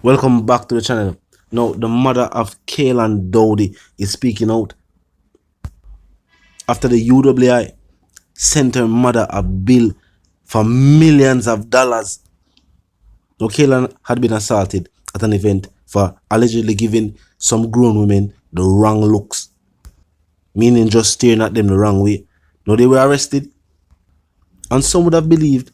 Welcome back to the channel. Now, the mother of Joylan Dowdy is speaking out after the UWI sent her mother a bill for millions of dollars. Now, Joylan had been assaulted at an event for allegedly giving some grown women the wrong looks, meaning just staring at them the wrong way. Now, they were arrested, and some would have believed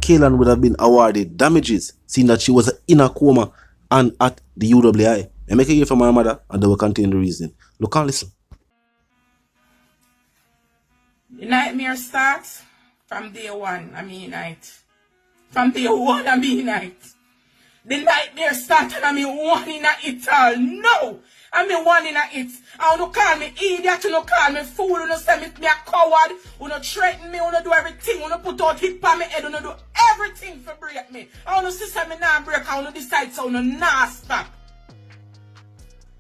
Joylan would have been awarded damages, seeing that she was in a coma and at the UWI. And make a hear from her mother, and they will continue the reason. Look and listen. The nightmare starts from day one, night. From day one, night. The nightmare starts and one in it all. No! One in it. I don't call me idiot, you don't call me fool, you don't say me a coward, you don't threaten me, you don't do everything, you don't put out hit on my head, you don't do everything for break me. I don't see me not break, I don't decide so you not stop.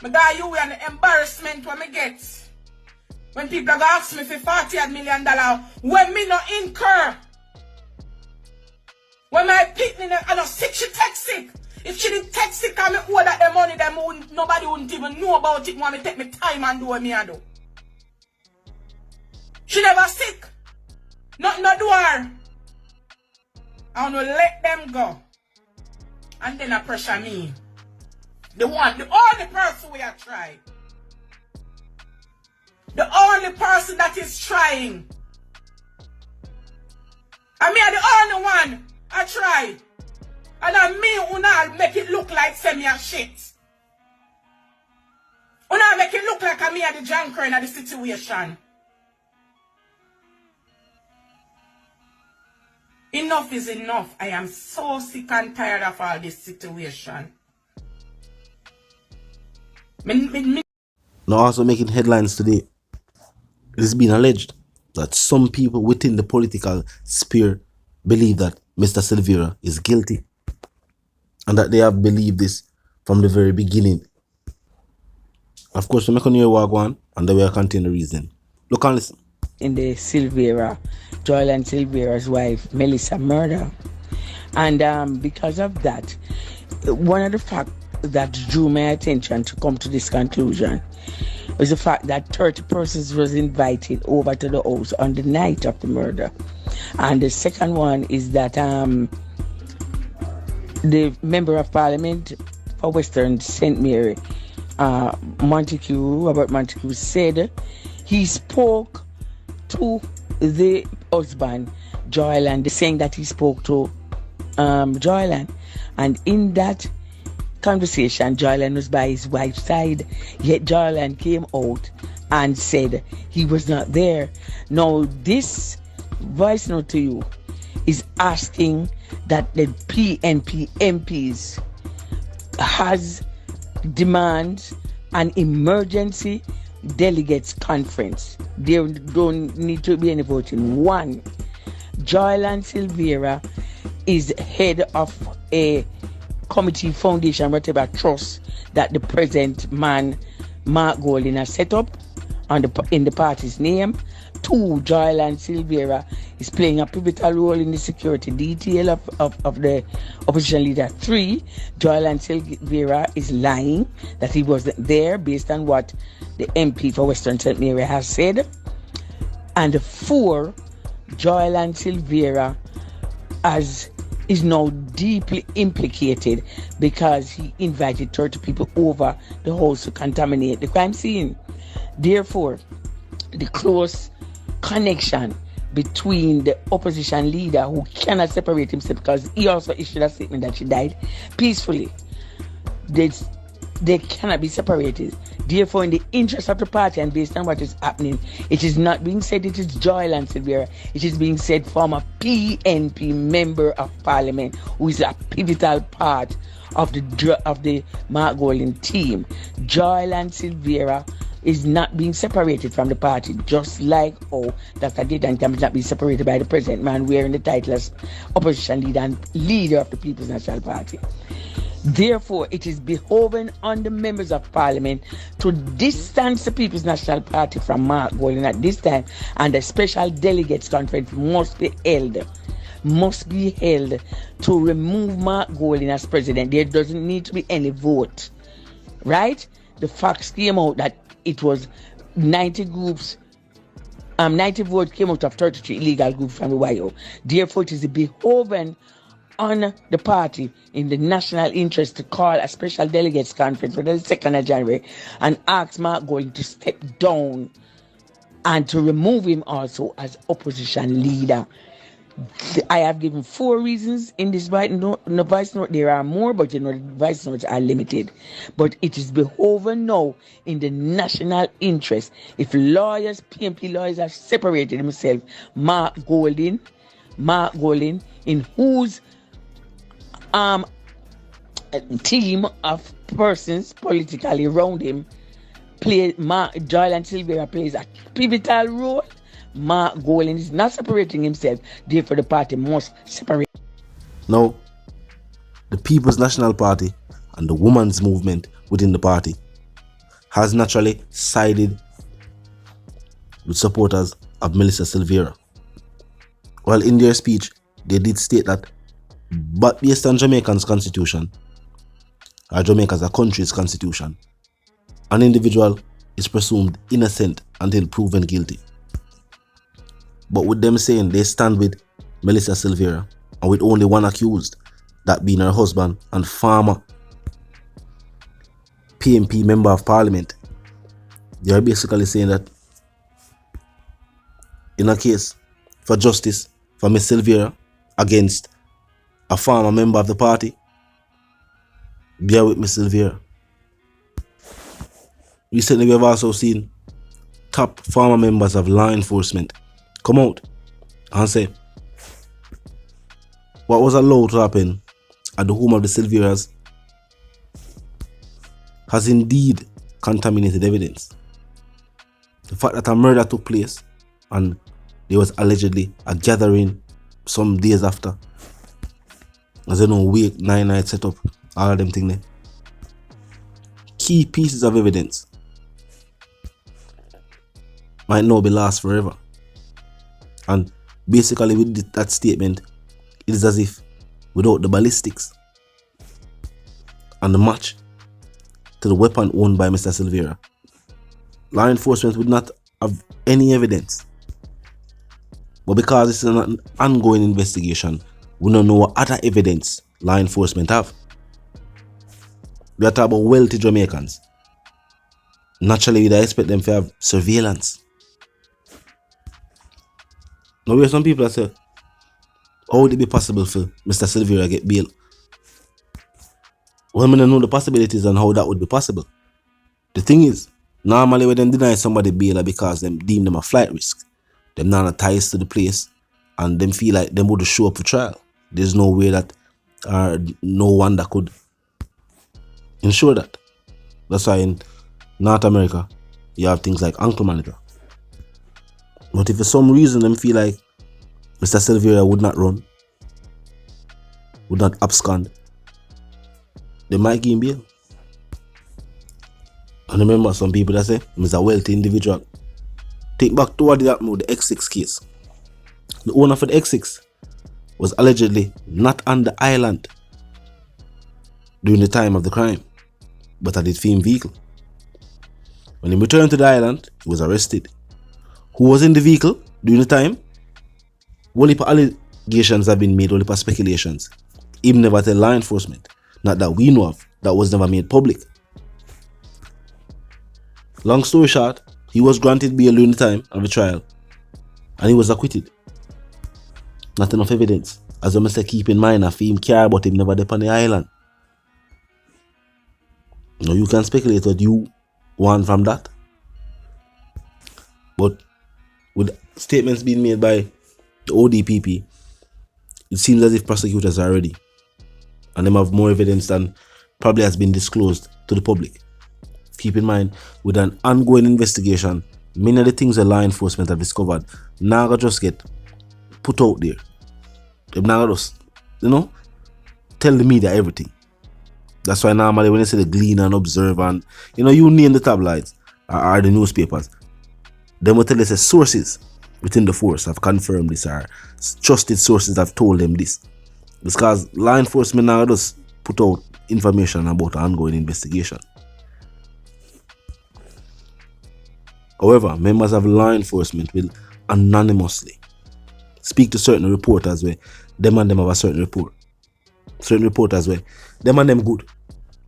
I got you and the embarrassment when I get. When people ask me for $40 million, when me not incur. When my pitney, I don't sick, she text it. If she didn't text it, I owe that the money, nobody wouldn't even know about it. Want me take me time and do what me I do. She never sick. Nothing no do her. I want to let them go. And then I pressure me. The only person we are trying. The only person that is trying. I mean, the only one I try. And I mean, una make it look like semi and shit. Una make it look like me at the junker in the situation. Enough is enough. I am so sick and tired of all this situation. Now, also making headlines today, it is being alleged that some people within the political sphere believe that Mr. Silvera is guilty, and that they have believed this from the very beginning. Of course, we make on your walk one, and then we'll continue the reason. Look and listen. In the Silvera, Joylan Silvera's wife, Melissa murder. And because of that, one of the facts that drew my attention to come to this conclusion was the fact that 30 persons was invited over to the house on the night of the murder. And the second one is that the member of parliament for Western St. Mary, Robert Montague, said he spoke to the husband, Joylan, saying that he spoke to Joylan. And in that conversation, Joylan was by his wife's side, yet Joylan came out and said he was not there. Now, this voice note to you is asking that the PNP MPs has demands an emergency delegates conference. There don't need to be any voting. One, Joylan Silvera is head of a committee, foundation, whatever trust that the present man, Mark Golding, has set up in the party's name. Two, Joylan Silvera is playing a pivotal role in the security detail of the opposition leader. Three, Joylan Silvera is lying that he wasn't there based on what the MP for Western St. Mary has said. And four, Joylan Silvera is now deeply implicated because he invited 30 people over the house to contaminate the crime scene. Therefore, the close connection between the opposition leader, who cannot separate himself because he also issued a statement that she died peacefully, they cannot be separated. Therefore, in the interest of the party and based on what is happening, it is not being said it is Joylan Silvera. It is being said from a PNP member of parliament who is a pivotal part of the Mark Golding team. Joylan Silvera is not being separated from the party, just like Dr. Dayton is not being separated by the present man wearing the title as opposition leader and leader of the People's National Party. Therefore, it is behoven on the members of parliament to distance the People's National Party from Mark Golding at this time, and a special delegates conference must be held must be held to remove Mark Golding as president. There doesn't need to be any vote, right? The facts came out that it was 90 groups, 90 votes came out of 33 illegal groups from the YO. Therefore, it is behoven on the party in the national interest to call a special delegates conference on the 2nd of January and ask Mark Golding to step down and to remove him also as opposition leader. I have given 4 reasons in this voice note. There are more, but the voice notes are limited. But it is behoven now in the national interest. If lawyers, PMP lawyers, have separated themselves, Mark Golding, in whose team of persons politically around him Joylan Silvera plays a pivotal role. Mark Golding is not separating himself, therefore the party must separate. Now, the People's National Party and the women's movement within the party has naturally sided with supporters of Melissa Silvera. While in their speech, they did state that, but based on Jamaica's constitution, or Jamaica as a country's constitution, an individual is presumed innocent until proven guilty. But with them saying they stand with Melissa Silvera and with only one accused, that being her husband and former PMP member of parliament, they are basically saying that in a case for justice for Miss Silvera against a former member of the party, bear with Miss Silvera. Recently, we have also seen top former members of law enforcement come out and say what was allowed to happen at the home of the Silveras has indeed contaminated evidence. The fact that a murder took place and there was allegedly a gathering some days after, as you know, week 9 night set up, all of them things there. Key pieces of evidence might not be lost forever. And basically with that statement, it is as if without the ballistics and the match to the weapon owned by Mr. Silvera, law enforcement would not have any evidence. But because it's an ongoing investigation, we don't know what other evidence law enforcement have. We are talking about wealthy Jamaicans. Naturally, we'd expect them to have surveillance. Now, we have some people that say, how would it be possible for Mr. Silvera to get bail? Well, I don't know the possibilities and how that would be possible. The thing is, normally when they deny somebody bail because them deem them a flight risk, them not ties to the place, and them feel like them would show up for trial. There's no way that, or no one that could ensure that. That's why in North America, you have things like ankle monitor. But if for some reason them feel like Mr. Silvera would not run, would not abscond, they might give him bail. And remember, some people that say he's a wealthy individual. Think back to what did happen with the X6 case. The owner for the X6 was allegedly not on the island during the time of the crime, but at his theme vehicle. When he returned to the island, he was arrested. Who was in the vehicle during the time? Only allegations have been made, only speculations. Even never tell law enforcement. Not that we know of. That was never made public. Long story short, he was granted bail during the time of the trial and he was acquitted. Not enough evidence. As I must keep in mind, if him care about him never there on the island. Now you can speculate what you want from that. But with statements being made by the ODPP, it seems as if prosecutors are ready and them have more evidence than probably has been disclosed to the public. Keep in mind, with an ongoing investigation, many of the things that law enforcement have discovered now just get put out there. They're now just, tell the media everything. That's why normally when they say the Gleaner and Observer and, you name the tabloids or the newspapers, they will tell us sources. within the force have confirmed this, or trusted sources have told them this. Because law enforcement now just put out information about ongoing investigation. However, members of law enforcement will anonymously speak to certain reporters where them and them have a certain report. Certain reporters where them and them good.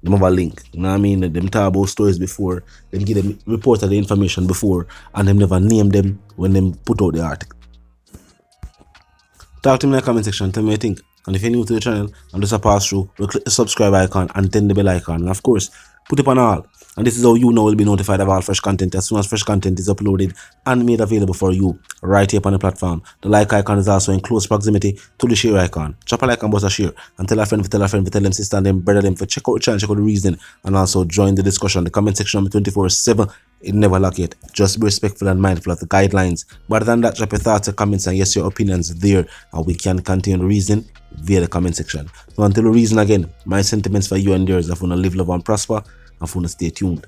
Them have a link. You know what I mean? Them talk about stories before, them give them reporter the information before, and them never name them when them put out the article. Talk to me in the comment section, tell me what you think. And if you're new to the channel and just a pass through, we'll click the subscribe icon and then the bell icon. And of course, put it on all. And this is how you know will be notified of all fresh content as soon as fresh content is uploaded and made available for you right here on the platform. The like icon is also in close proximity to the share icon. Drop a like and bust a share. And tell a friend, tell them sister and them brother them for check out the channel, check out the reason, and also join the discussion. The comment section 24/7. It never lock it. Just be respectful and mindful of the guidelines. But other than that, drop your thoughts and comments and yes, your opinions there, and we can continue the reason via the comment section. So until the reason again, my sentiments for you and yours, I want to live, love and prosper, I want to stay tuned.